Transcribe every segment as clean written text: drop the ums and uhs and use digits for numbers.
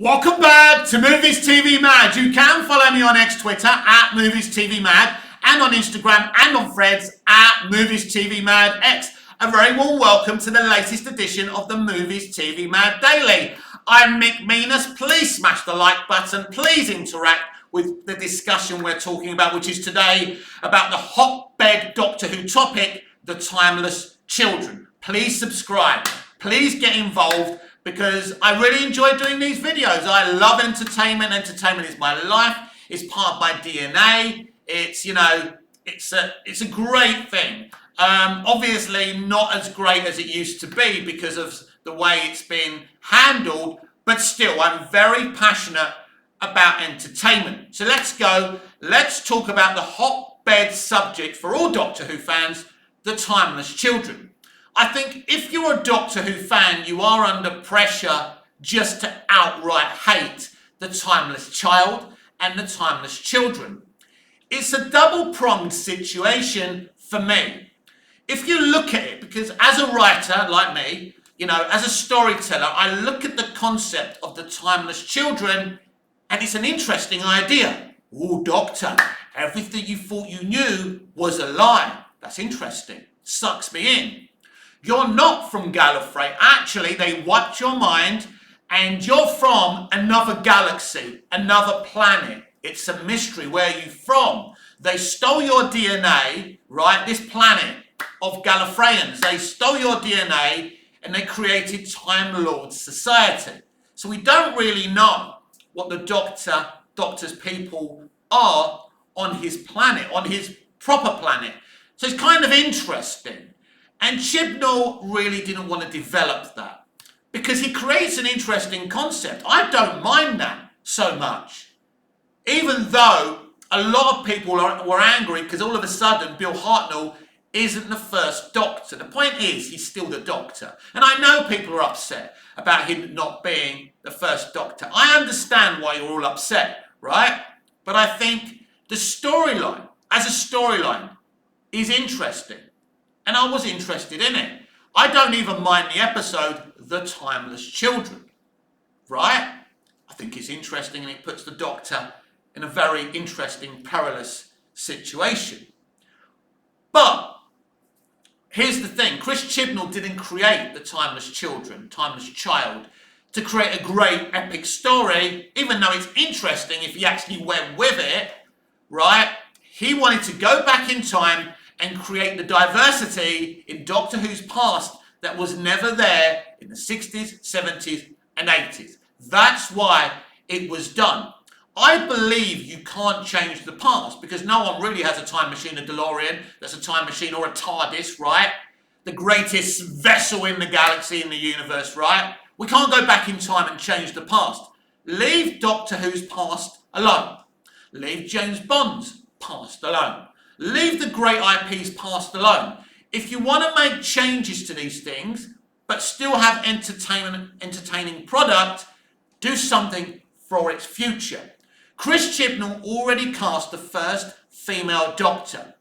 Welcome back to Movies TV Mad. You can follow me on Twitter at Movies TV Mad and on Instagram and on Threads at Movies TV Mad X. A very warm welcome to the latest edition of the Movies TV Mad Daily. I'm Mick Meanus. Please smash the like button. Please interact with the discussion we're talking about, which is today about the hotbed Doctor Who topic, the timeless children. Please subscribe. Please get involved, because I really enjoy doing these videos. I love entertainment. Entertainment is my life. It's part of my DNA. It's a great thing. Obviously not as great as it used to be because of the way it's been handled, but still I'm very passionate about entertainment. So let's go. Let's talk about the hotbed subject for all Doctor Who fans, the timeless children. I think if you're a Doctor Who fan, you are under pressure just to outright hate the timeless child and the timeless children. It's a double-pronged situation for me. If you look at it, because as a writer like me, as a storyteller, I look at the concept of the timeless children and it's an interesting idea. Oh, Doctor, everything you thought you knew was a lie. That's interesting. Sucks me in. You're not from Gallifrey. Actually, they wiped your mind and you're from another galaxy, another planet. It's a mystery. Where are you from? They stole your DNA, right? This planet of Gallifreyans. They stole your DNA and they created Time Lord Society. So we don't really know what the Doctor's people are on his planet, on his proper planet. So it's kind of interesting. And Chibnal really didn't want to develop that because he creates an interesting concept. I don't mind that so much. Even though a lot of people were angry because all of a sudden Bill Hartnell isn't the first Doctor. The point is, he's still the Doctor. And I know people are upset about him not being the first Doctor. I understand why you're all upset, right? But I think the storyline, as a storyline, is interesting. And I was interested in it. I don't even mind the episode, The Timeless Children, right? I think it's interesting and it puts the Doctor in a very interesting, perilous situation. But here's the thing. Chris Chibnal didn't create The Timeless Children, Timeless Child, to create a great epic story, even though it's interesting if he actually went with it, right? He wanted to go back in time and create the diversity in Doctor Who's past that was never there in the 60s, 70s and 80s. That's why it was done. I believe you can't change the past because no one really has a time machine, a DeLorean, that's a time machine, or a TARDIS, right? The greatest vessel in the galaxy, in the universe, right? We can't go back in time and change the past. Leave Doctor Who's past alone. Leave James Bond's past alone. Leave the great IP's past alone. If you want to make changes to these things, but still have entertaining product, do something for its future. Chris Chibnal already cast the first female Doctor.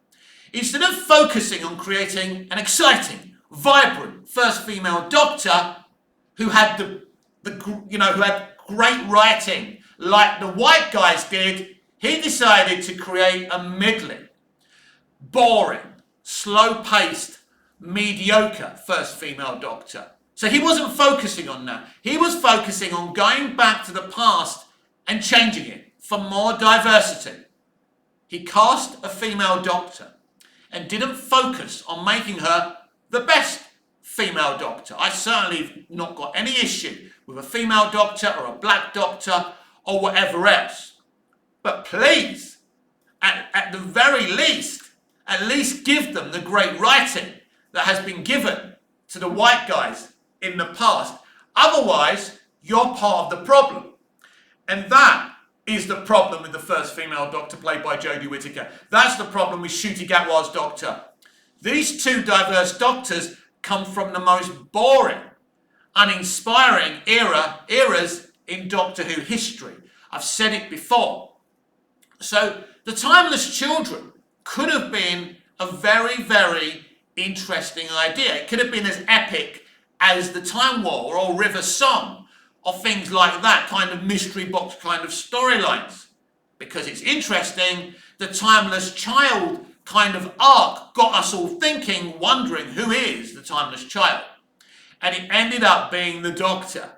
Instead of focusing on creating an exciting, vibrant first female Doctor who had who had great writing like the white guys did, he decided to create a middling, boring, slow-paced, mediocre first female Doctor. So he wasn't focusing on that. He was focusing on going back to the past and changing it for more diversity. He cast a female Doctor and didn't focus on making her the best female Doctor. I certainly have not got any issue with a female Doctor or a black Doctor or whatever else. But please, at the very least, at least give them the great writing that has been given to the white guys in the past. Otherwise, you're part of the problem. And that is the problem with the first female Doctor played by Jodie Whittaker. That's the problem with Ncuti Gatwa's Doctor. These two diverse Doctors come from the most boring, uninspiring eras in Doctor Who history. I've said it before. So the Timeless Children could have been a very, very interesting idea. It could have been as epic as the Time War or River Song of things like that, kind of mystery box kind of storylines. Because it's interesting, the timeless child kind of arc got us all thinking, wondering who is the timeless child. And it ended up being the Doctor.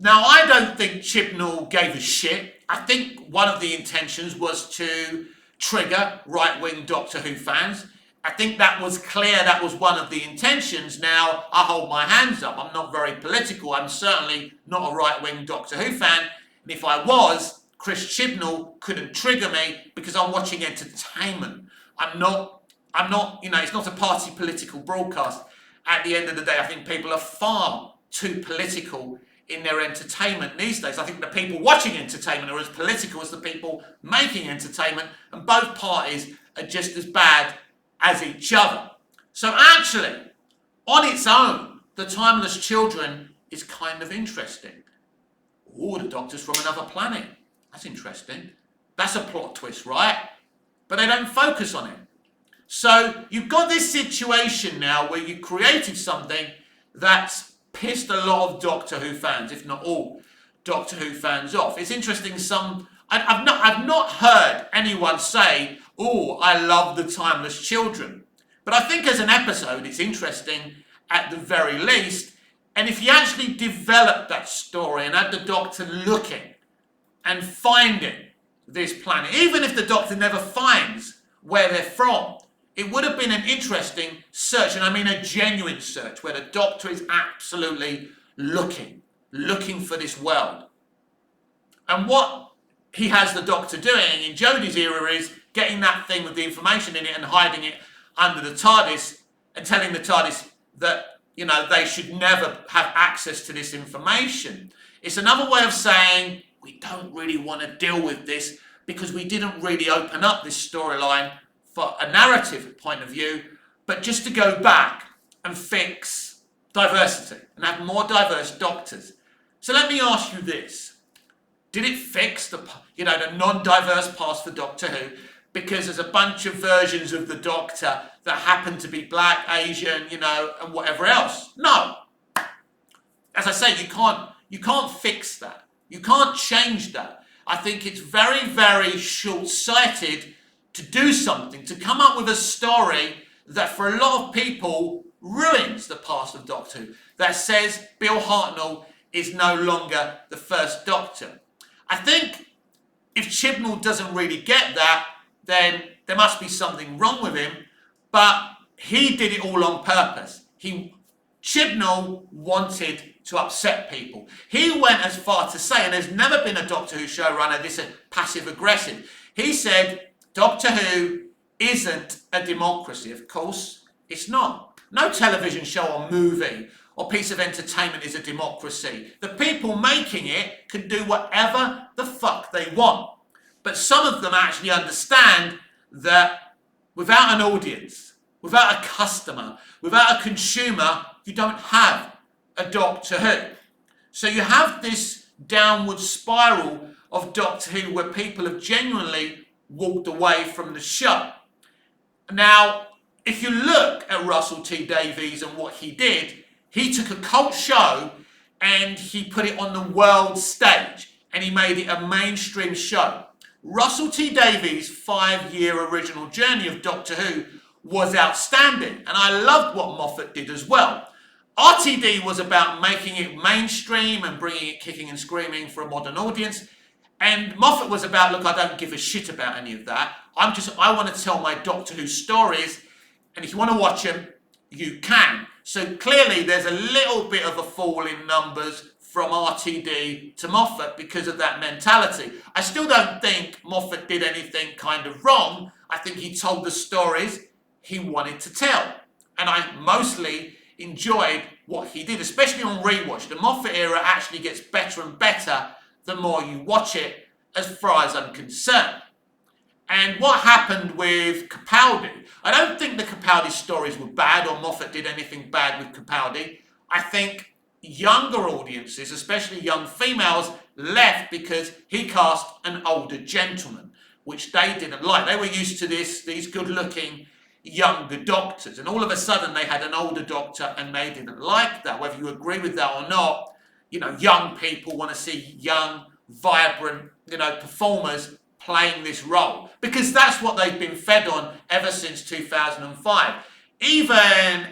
Now, I don't think Chibnal gave a shit. I think one of the intentions was to trigger right-wing Doctor Who fans. I think that was clear, that was one of the intentions. Now, I hold my hands up. I'm not very political. I'm certainly not a right-wing Doctor Who fan. And if I was, Chris Chibnal couldn't trigger me because I'm watching entertainment. I'm not, it's not a party political broadcast. At the end of the day, I think people are far too political in their entertainment these days. I think the people watching entertainment are as political as the people making entertainment, and both parties are just as bad as each other. So actually, on its own, The Timeless Children is kind of interesting. Oh, the Doctor's from another planet. That's interesting. That's a plot twist, right? But they don't focus on it. So you've got this situation now where you created something that's pissed a lot of Doctor Who fans, if not all Doctor Who fans off. It's interesting, I've not heard anyone say, oh, I love The Timeless Children. But I think as an episode, it's interesting at the very least. And if you actually develop that story and had the Doctor looking and finding this planet, even if the Doctor never finds where they're from, it would have been an interesting search, and I mean a genuine search, where the Doctor is absolutely looking for this world. And what he has the Doctor doing in Jodie's era is getting that thing with the information in it and hiding it under the TARDIS and telling the TARDIS that, they should never have access to this information. It's another way of saying, we don't really want to deal with this because we didn't really open up this storyline for a narrative point of view, but just to go back and fix diversity and have more diverse Doctors. So let me ask you this. Did it fix the non-diverse past for Doctor Who? Because there's a bunch of versions of the Doctor that happen to be black, Asian, and whatever else. No. As I say, you can't fix that. You can't change that. I think it's very, very short-sighted to do something, to come up with a story that for a lot of people ruins the past of Doctor Who, that says Bill Hartnell is no longer the first Doctor. I think if Chibnal doesn't really get that, then there must be something wrong with him, but he did it all on purpose. Chibnal wanted to upset people. He went as far to say, and there's never been a Doctor Who showrunner this passive-aggressive, he said, Doctor Who isn't a democracy. Of course, it's not. No television show or movie or piece of entertainment is a democracy. The people making it can do whatever the fuck they want. But some of them actually understand that without an audience, without a customer, without a consumer, you don't have a Doctor Who. So you have this downward spiral of Doctor Who where people have genuinely walked away from the show. Now, if you look at Russell T Davies and what he did, he took a cult show and he put it on the world stage and he made it a mainstream show. Russell T Davies' 5-year original journey of Doctor Who was outstanding, and I loved what Moffat did as well. RTD was about making it mainstream and bringing it kicking and screaming for a modern audience. And Moffat was about, look, I don't give a shit about any of that. I want to tell my Doctor Who stories, and if you want to watch them, you can. So clearly there's a little bit of a fall in numbers from RTD to Moffat because of that mentality. I still don't think Moffat did anything kind of wrong. I think he told the stories he wanted to tell. And I mostly enjoyed what he did, especially on rewatch. The Moffat era actually gets better and better the more you watch it, as far as I'm concerned. And what happened with Capaldi? I don't think the Capaldi stories were bad or Moffat did anything bad with Capaldi. I think younger audiences, especially young females, left because he cast an older gentleman, which they didn't like. They were used to these good-looking younger doctors, and all of a sudden they had an older Doctor and they didn't like that. Whether you agree with that or not, young people want to see young, vibrant, performers playing this role, because that's what they've been fed on ever since 2005. Even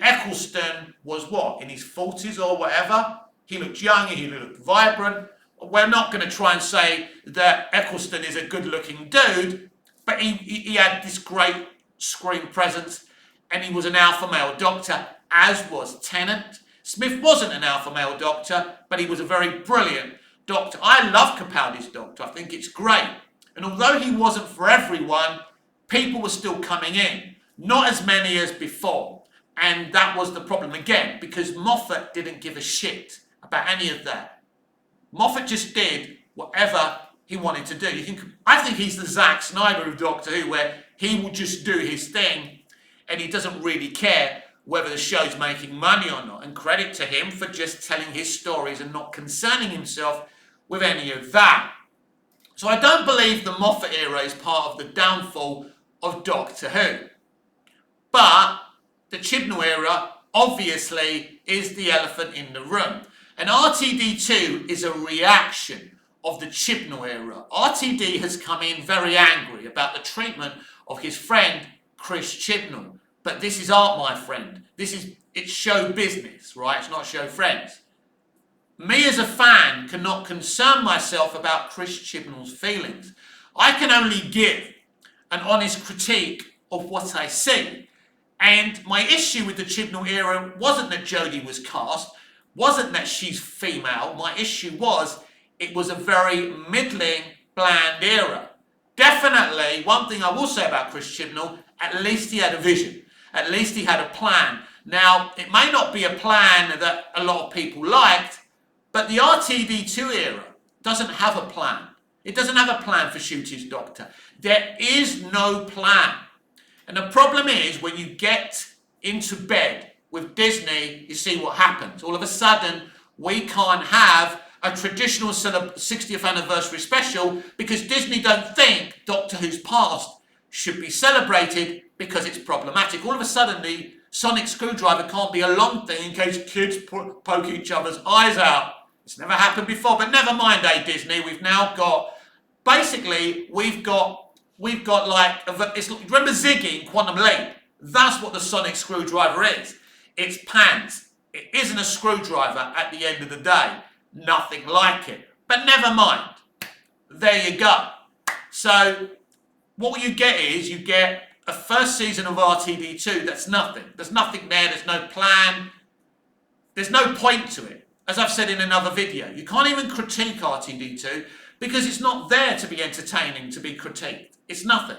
Eccleston was in his 40s or whatever. He looked young, he looked vibrant. We're not going to try and say that Eccleston is a good-looking dude, but he had this great screen presence, and he was an alpha male doctor, as was Tennant. Smith wasn't an alpha male doctor, but he was a very brilliant doctor. I love Capaldi's Doctor. I think it's great. And although he wasn't for everyone, people were still coming in. Not as many as before. And that was the problem again, because Moffat didn't give a shit about any of that. Moffat just did whatever he wanted to do. I think he's the Zack Snyder of Doctor Who, where he will just do his thing and he doesn't really care whether the show's making money or not. And credit to him for just telling his stories and not concerning himself with any of that. So I don't believe the Moffat era is part of the downfall of Doctor Who. But the Chibnal era obviously is the elephant in the room. And RTD2 is a reaction of the Chibnal era. RTD has come in very angry about the treatment of his friend Chris Chibnal. But this is art, my friend. It's show business, right? It's not show friends. Me as a fan cannot concern myself about Chris Chibnall's feelings. I can only give an honest critique of what I see. And my issue with the Chibnall era wasn't that Jodie was cast, wasn't that she's female. My issue was it was a very middling, bland era. Definitely, one thing I will say about Chris Chibnall, at least he had a vision. At least he had a plan. Now, it may not be a plan that a lot of people liked, but the RTD2 era doesn't have a plan. It doesn't have a plan for Shoot His Doctor. There is no plan. And the problem is, when you get into bed with Disney, you see what happens. All of a sudden, we can't have a traditional 60th anniversary special because Disney don't think Doctor Who's past should be celebrated because it's problematic. All of a sudden, the sonic screwdriver can't be a long thing in case kids poke each other's eyes out. It's never happened before, but never mind, Disney. We've now got, basically, we've got like, remember Ziggy in Quantum Leap? That's what the sonic screwdriver is. It's pants. It isn't a screwdriver at the end of the day. Nothing like it. But never mind. There you go. So, what you get is, you get a first season of RTD2 that's nothing. There's nothing there. There's no plan. There's no point to it. As I've said in another video, you can't even critique RTD2 because it's not there to be entertaining, to be critiqued. It's nothing.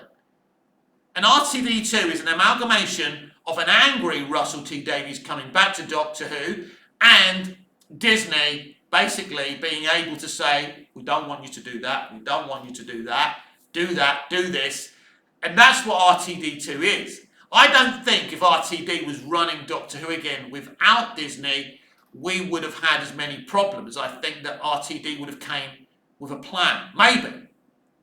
And RTD2 is an amalgamation of an angry Russell T Davies coming back to Doctor Who and Disney basically being able to say, we don't want you to do that, we don't want you to do that, do this. And that's what RTD2 is. I don't think if RTD was running Doctor Who again without Disney, we would have had as many problems. I think that RTD would have came with a plan. Maybe.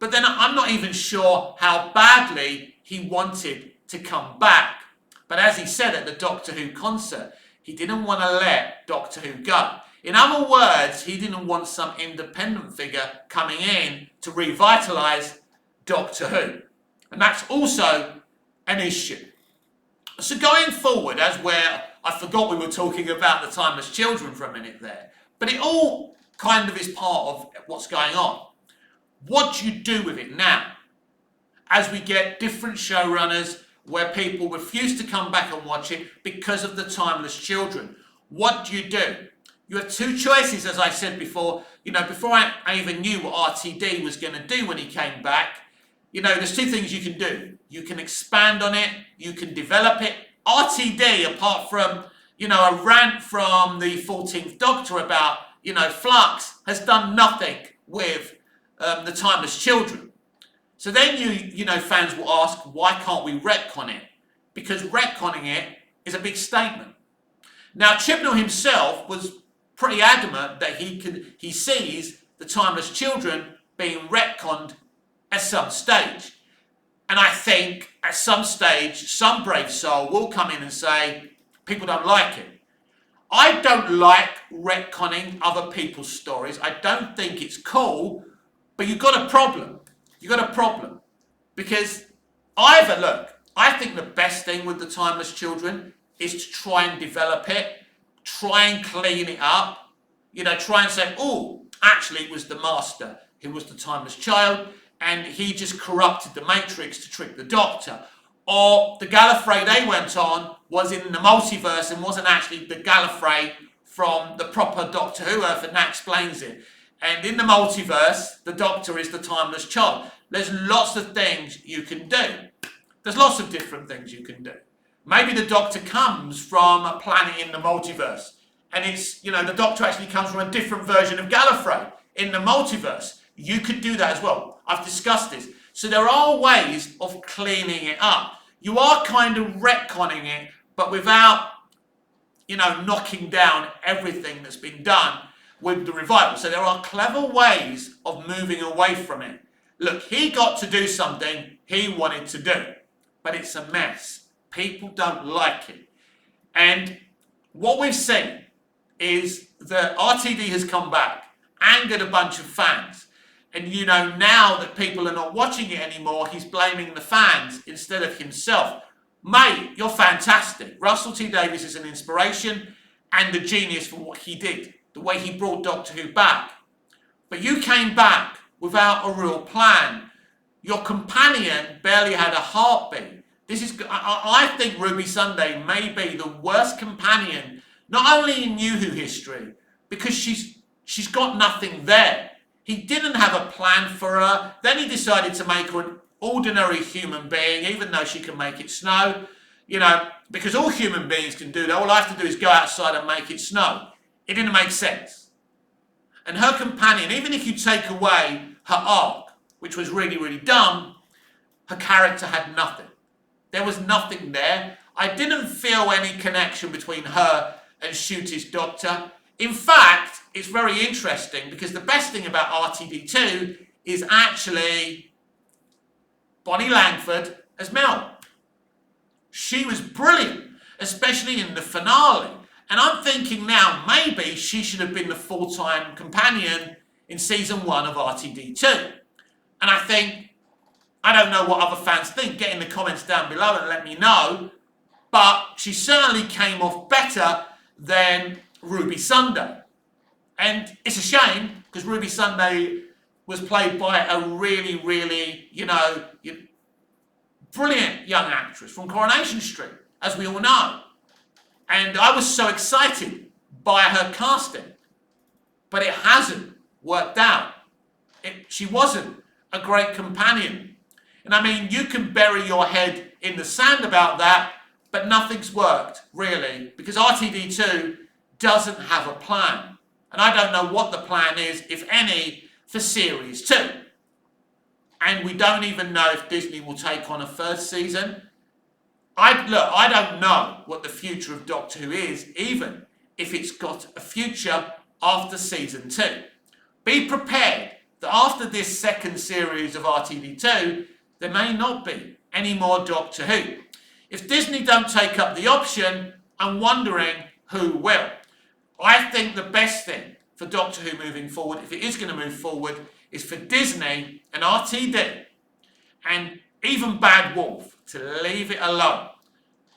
But then I'm not even sure how badly he wanted to come back. But as he said at the Doctor Who concert, he didn't want to let Doctor Who go. In other words, he didn't want some independent figure coming in to revitalise Doctor Who. And that's also an issue. So going forward, I forgot we were talking about the Timeless Children for a minute there, but it all kind of is part of what's going on. What do you do with it now? As we get different showrunners where people refuse to come back and watch it because of the Timeless Children, what do? You have two choices, as I said before. Before I even knew what RTD was going to do when he came back, there's two things you can do. You can expand on it, you can develop it. RTD, apart from, a rant from the 14th Doctor about, Flux, has done nothing with the Timeless Children. So then fans will ask, why can't we retcon it? Because retconning it is a big statement. Now, Chibnall himself was pretty adamant that he sees the Timeless Children being retconned at some stage. And I think at some stage, some brave soul will come in and say, people don't like it. I don't like retconning other people's stories. I don't think it's cool, but you've got a problem. You've got a problem. Because I think the best thing with the Timeless Children is to try and develop it, try and clean it up, try and say, oh, actually it was the Master who was the Timeless Child, and he just corrupted the Matrix to trick the Doctor. Or the Gallifrey they went on was in the multiverse and wasn't actually the Gallifrey from the proper Doctor Who Earth, and that explains it. And in the multiverse, the Doctor is the Timeless Child. There's lots of things you can do. There's lots of different things you can do. Maybe the Doctor comes from a planet in the multiverse, and it's, the Doctor actually comes from a different version of Gallifrey in the multiverse. You could do that as well. I've discussed this. So there are ways of cleaning it up. You are kind of retconning it, but without, knocking down everything that's been done with the revival. So there are clever ways of moving away from it. Look, he got to do something he wanted to do, but it's a mess. People don't like it. And what we've seen is that RTD has come back, angered a bunch of fans. And now that people are not watching it anymore, he's blaming the fans instead of himself. Mate, you're fantastic. Russell T Davies is an inspiration and a genius for what he did, the way he brought Doctor Who back. But you came back without a real plan. Your companion barely had a heartbeat. I think Ruby Sunday may be the worst companion, not only in New Who history, because she's got nothing there. He didn't have a plan for her. Then he decided to make her an ordinary human being, even though she can make it snow. Because all human beings can do that. All I have to do is go outside and make it snow. It didn't make sense. And her companion, even if you take away her arc, which was really, really dumb, her character had nothing. There was nothing there. I didn't feel any connection between her and Ncuti's Doctor. In fact, it's very interesting because the best thing about RTD2 is actually Bonnie Langford as Mel. She was brilliant, especially in the finale. And I'm thinking now, maybe she should have been the full-time companion in season 1 of RTD2. And I don't know what other fans think. Get in the comments down below and let me know. But she certainly came off better than Ruby Sunday. And it's a shame, because Ruby Sunday was played by a really, really, brilliant young actress from Coronation Street, as we all know. And I was so excited by her casting. But it hasn't worked out. She wasn't a great companion. And you can bury your head in the sand about that, but nothing's worked, really, because RTD2 doesn't have a plan. And I don't know what the plan is, if any, for Series 2. And we don't even know if Disney will take on a first season. I don't know what the future of Doctor Who is, even if it's got a future after season 2. Be prepared that after this second series of RTD2, there may not be any more Doctor Who. If Disney don't take up the option, I'm wondering who will. I think the best thing for Doctor Who moving forward, if it is going to move forward, is for Disney and RTD and even Bad Wolf to leave it alone.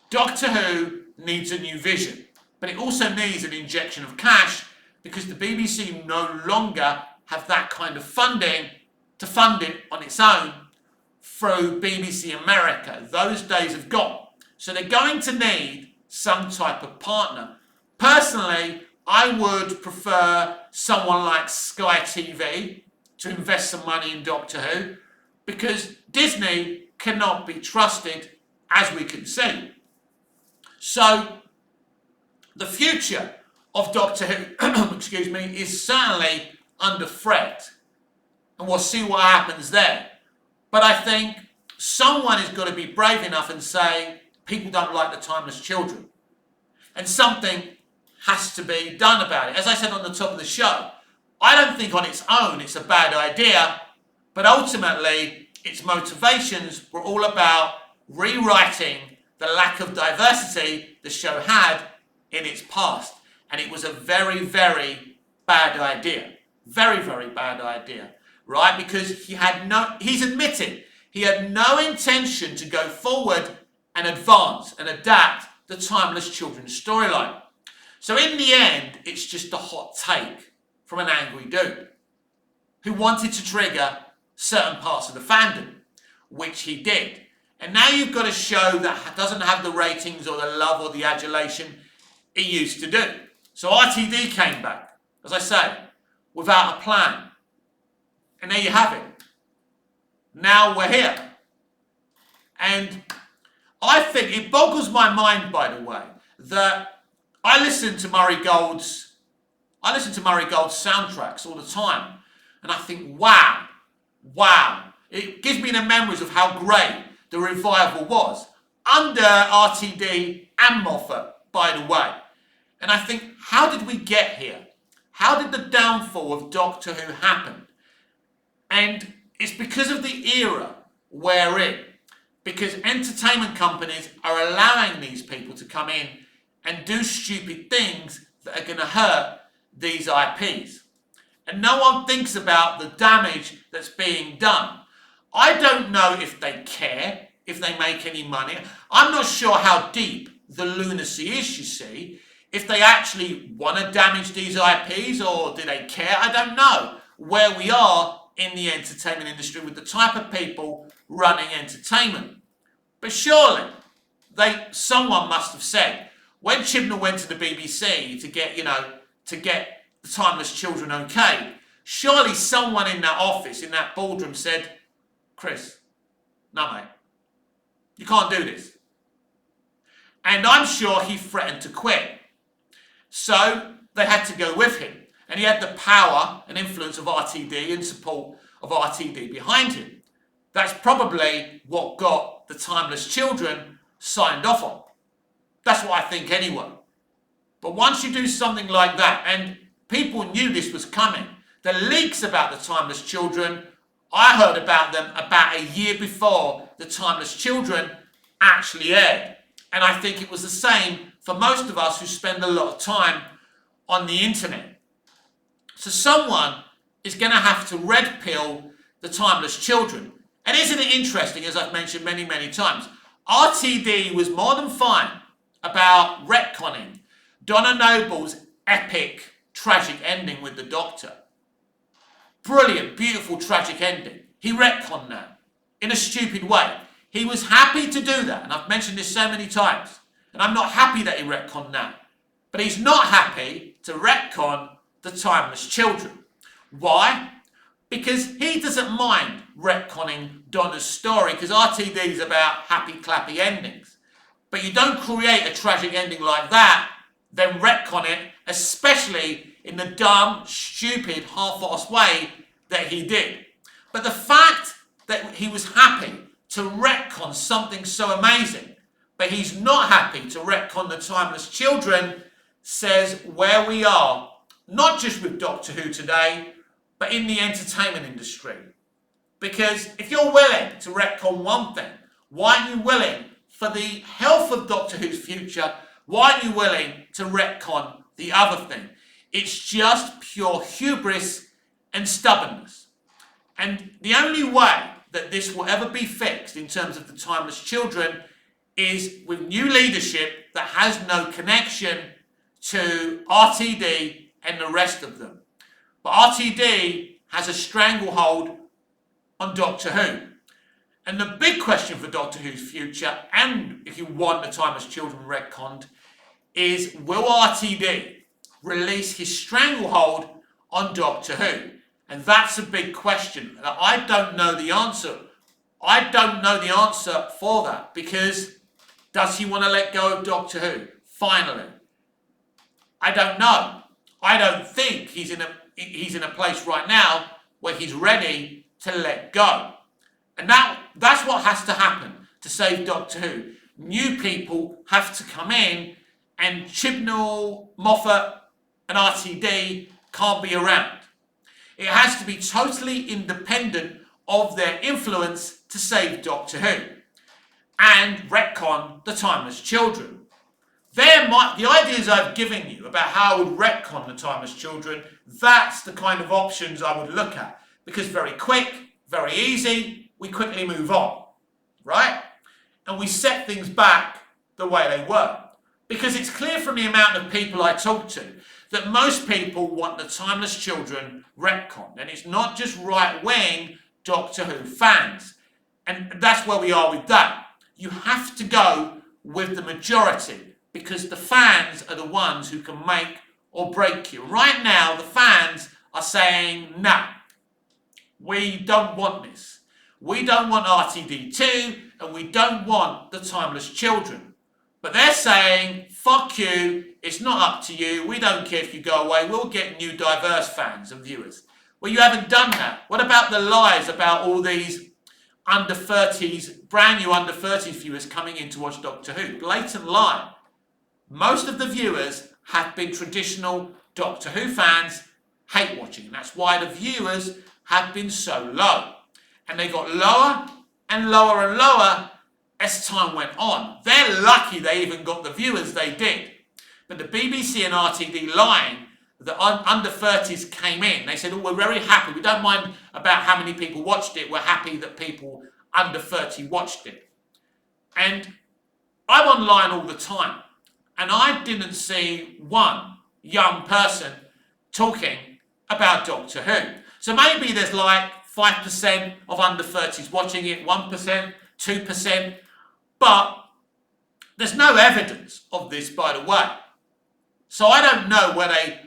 Doctor Who needs a new vision, but it also needs an injection of cash because the BBC no longer have that kind of funding to fund it on its own through BBC America. Those days have gone. So they're going to need some type of partner. Personally, I would prefer someone like Sky TV to invest some money in Doctor Who because Disney cannot be trusted, as we can see. So the future of Doctor Who, is certainly under threat. And we'll see what happens there. But I think someone has got to be brave enough and say, people don't like the Timeless Children. And something has to be done about it. As I said on the top of the show, I don't think on its own it's a bad idea, but ultimately its motivations were all about rewriting the lack of diversity the show had in its past. and it was a very, very bad idea. Very, very bad idea, right? Because he's admitted he had no intention to go forward and advance and adapt the Timeless Children's storyline. So in the end, it's just a hot take from an angry dude who wanted to trigger certain parts of the fandom, which he did. And now you've got a show that doesn't have the ratings or the love or the adulation it used to do. So RTD came back, as I say, without a plan. And there you have it. Now we're here. And I think it boggles my mind, by the way, that I listen to Murray Gold's soundtracks all the time. And I think, wow. It gives me the memories of how great the revival was under RTD and Moffat, by the way. And I think, how did we get here? How did the downfall of Doctor Who happen? And it's because of the era we're in. Because entertainment companies are allowing these people to come in and do stupid things that are going to hurt these IPs. And no one thinks about the damage that's being done. I don't know if they care, if they make any money. I'm not sure how deep the lunacy is, you see. If they actually want to damage these IPs or do they care, I don't know where we are in the entertainment industry with the type of people running entertainment. But surely, someone must have said, when Chibnal went to the BBC to get the Timeless Children okay, surely someone in that office, in that boardroom said, Chris, no mate, you can't do this. And I'm sure he threatened to quit. So they had to go with him. And he had the power and influence of RTD and support of RTD behind him. That's probably what got the Timeless Children signed off on. That's what I think anyway. But once you do something like that, and people knew this was coming, the leaks about the Timeless Children, I heard about them about a year before the Timeless Children actually aired. And I think it was the same for most of us who spend a lot of time on the internet. So someone is going to have to red pill the Timeless Children. And isn't it interesting, as I've mentioned many, many times, RTD was more than fine about retconning Donna Noble's epic, tragic ending with the Doctor. Brilliant, beautiful, tragic ending. He retconned that in a stupid way. He was happy to do that, and I've mentioned this so many times, and I'm not happy that he retconned that. But he's not happy to retcon the Timeless Children. Why? Because he doesn't mind retconning Donna's story, because RTD is about happy, clappy endings. But you don't create a tragic ending like that, then retcon it, especially in the dumb, stupid, half-assed way that he did. But the fact that he was happy to retcon something so amazing, but he's not happy to retcon the Timeless Children, says where we are, not just with Doctor Who today, but in the entertainment industry. Because if you're willing to retcon one thing, why aren't you willing, for the health of Doctor Who's future, why aren't you willing to retcon the other thing? It's just pure hubris and stubbornness. And the only way that this will ever be fixed in terms of the Timeless Children is with new leadership that has no connection to RTD and the rest of them. But RTD has a stranglehold on Doctor Who. And the big question for Doctor Who's future, and if you want the Timeless Children retconned, is will RTD release his stranglehold on Doctor Who? And that's a big question. I don't know the answer. I don't know the answer for that, because does he want to let go of Doctor Who? Finally. I don't know. I don't think he's in a place right now where he's ready to let go. And that's what has to happen to save Doctor Who. New people have to come in, and Chibnal, Moffat and RTD can't be around. It has to be totally independent of their influence to save Doctor Who and retcon the Timeless Children. The ideas I've given you about how I would retcon the Timeless Children, that's the kind of options I would look at. Because very quick, very easy, we quickly move on, right? And we set things back the way they were. Because it's clear from the amount of people I talk to that most people want the Timeless Children retconned. And it's not just right-wing Doctor Who fans. And that's where we are with that. You have to go with the majority because the fans are the ones who can make or break you. Right now, the fans are saying, no, we don't want this. We don't want RTD2 and we don't want the Timeless Children. But they're saying, fuck you, it's not up to you, we don't care if you go away, we'll get new diverse fans and viewers. Well, you haven't done that. What about the lies about all these under 30s, brand new under 30s viewers coming in to watch Doctor Who? Blatant lie. Most of the viewers have been traditional Doctor Who fans, hate watching. And that's why the viewers have been so low. And they got lower and lower and lower as time went on. They're lucky they even got the viewers they did. But the BBC and RTD lying, the under 30s came in. They said, oh, we're very happy. We don't mind about how many people watched it. We're happy that people under 30 watched it. And I'm online all the time. And I didn't see one young person talking about Doctor Who. So maybe there's like 5% of under 30s watching it, 1%, 2%. But there's no evidence of this, by the way. So I don't know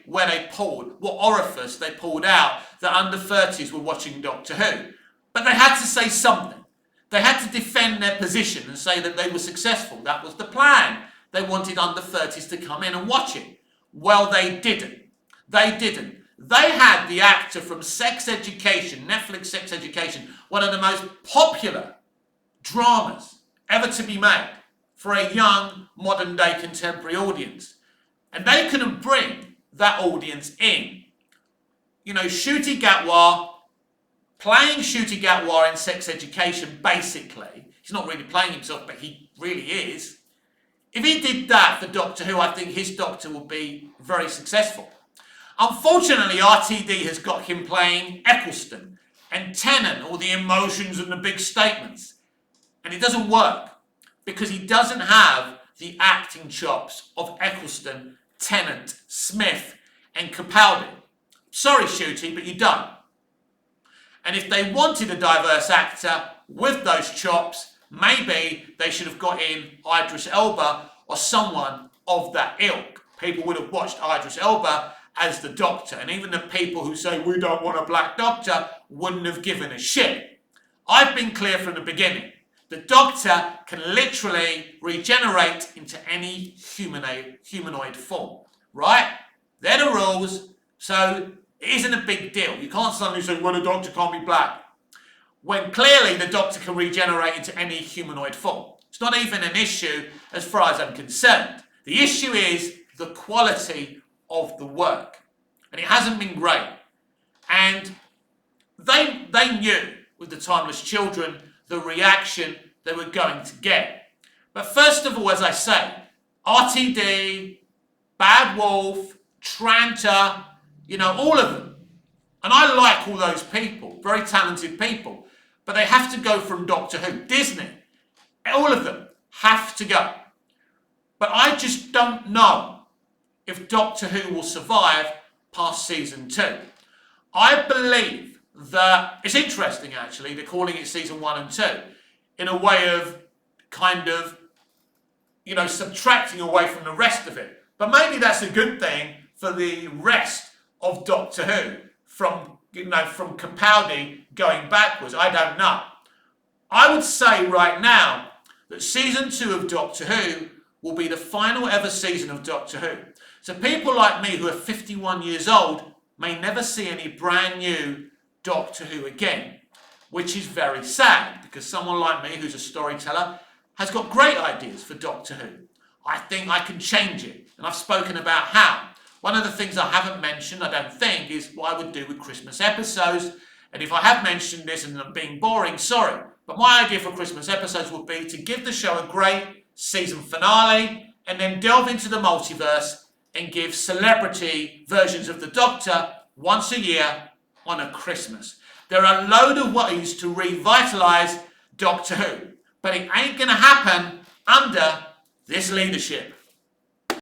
where they pulled, what orifice they pulled out that under 30s were watching Doctor Who. But they had to say something. They had to defend their position and say that they were successful. That was the plan. They wanted under 30s to come in and watch it. Well, they didn't. They didn't. They had the actor from Sex Education, Netflix Sex Education, one of the most popular dramas ever to be made for a young, modern-day contemporary audience. And they couldn't bring that audience in. You know, Ncuti Gatwa, playing Ncuti Gatwa in Sex Education, basically, he's not really playing himself, but he really is. If he did that for Doctor Who, I think his Doctor would be very successful. Unfortunately, RTD has got him playing Eccleston and Tennant, all the emotions and the big statements. And it doesn't work because he doesn't have the acting chops of Eccleston, Tennant, Smith and Capaldi. Sorry, Ncuti, but you don't. And if they wanted a diverse actor with those chops, maybe they should have got in Idris Elba or someone of that ilk. People would have watched Idris Elba as the Doctor, and even the people who say we don't want a black Doctor wouldn't have given a shit. I've been clear from the beginning. The Doctor can literally regenerate into any humanoid form, right? They're the rules, so it isn't a big deal. You can't suddenly say, well, the Doctor can't be black, when clearly the Doctor can regenerate into any humanoid form. It's not even an issue as far as I'm concerned. The issue is the quality of the work, and it hasn't been great. And they knew with the Timeless Children the reaction they were going to get. But first of all, as I say, RTD, Bad Wolf, Tranter, you know, all of them. And I like all those people, very talented people, but they have to go from Doctor Who. Disney, all of them have to go. But I just don't know if Doctor Who will survive past season 2. I believe that, it's interesting actually, they're calling it season 1 and 2, in a way of kind of, you know, subtracting away from the rest of it. But maybe that's a good thing for the rest of Doctor Who, from Capaldi going backwards. I don't know. I would say right now that season 2 of Doctor Who will be the final ever season of Doctor Who. So people like me who are 51 years old may never see any brand new Doctor Who again, which is very sad because someone like me who's a storyteller has got great ideas for Doctor Who. I think I can change it, and I've spoken about how. One of the things I haven't mentioned, I don't think, is what I would do with Christmas episodes. And if I have mentioned this and I'm being boring, sorry. But my idea for Christmas episodes would be to give the show a great season finale and then delve into the multiverse and give celebrity versions of the Doctor once a year on a Christmas. There are a load of ways to revitalise Doctor Who, but it ain't going to happen under this leadership.